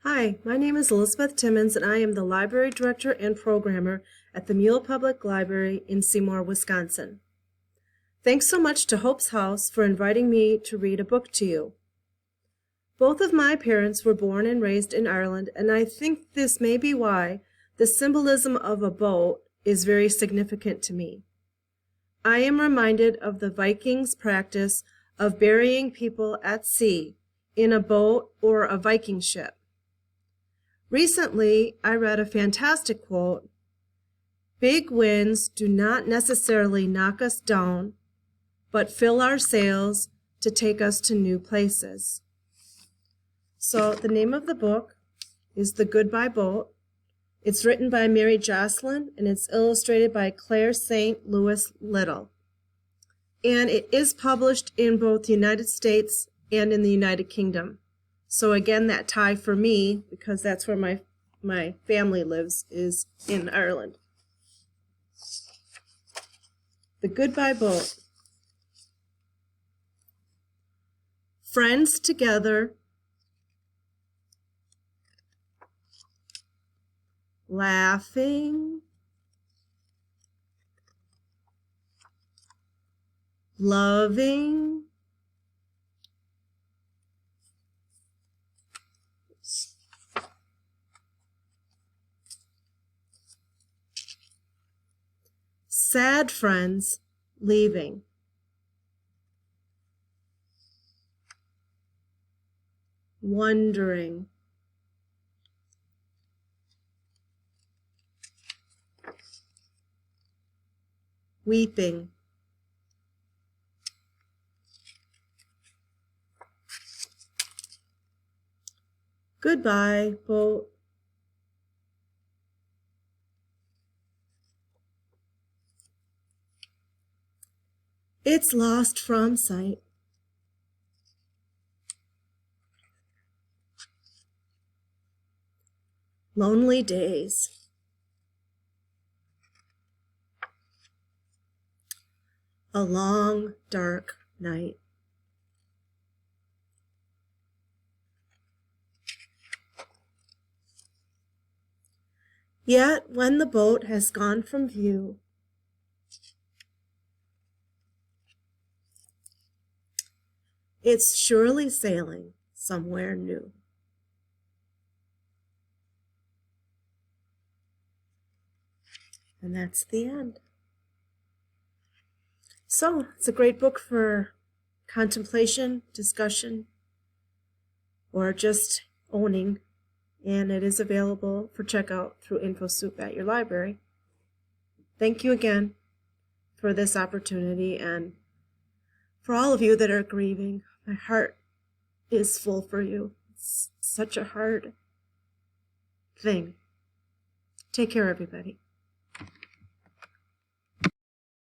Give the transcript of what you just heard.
Hi, my name is Elizabeth Timmons, and I am the Library Director and Programmer at the Mule Public Library in Seymour, Wisconsin. Thanks so much to Hope's House for inviting me to read a book to you. Both of my parents were born and raised in Ireland, and I think this may be why the symbolism of a boat is very significant to me. I am reminded of the Vikings' practice of burying people at sea in a boat or a Viking ship. Recently, I read a fantastic quote: "Big winds do not necessarily knock us down, but fill our sails to take us to new places." So the name of the book is The Goodbye Boat. It's written by Mary Jocelyn, and it's illustrated by Claire St. Louis Little. And it is published in both the United States and in the United Kingdom. So again, that tie for me, because that's where my family lives, is in Ireland. The Goodbye Boat. Friends together, laughing, loving, sad friends leaving, wondering, weeping, goodbye, boat. It's lost from sight. Lonely days. A long, dark night. Yet when the boat has gone from view, it's surely sailing somewhere new. And that's the end. So, it's a great book for contemplation, discussion, or just owning, and it is available for checkout through InfoSoup at your library. Thank you again for this opportunity, and for all of you that are grieving. My heart is full for you. It's such a hard thing. Take care, everybody.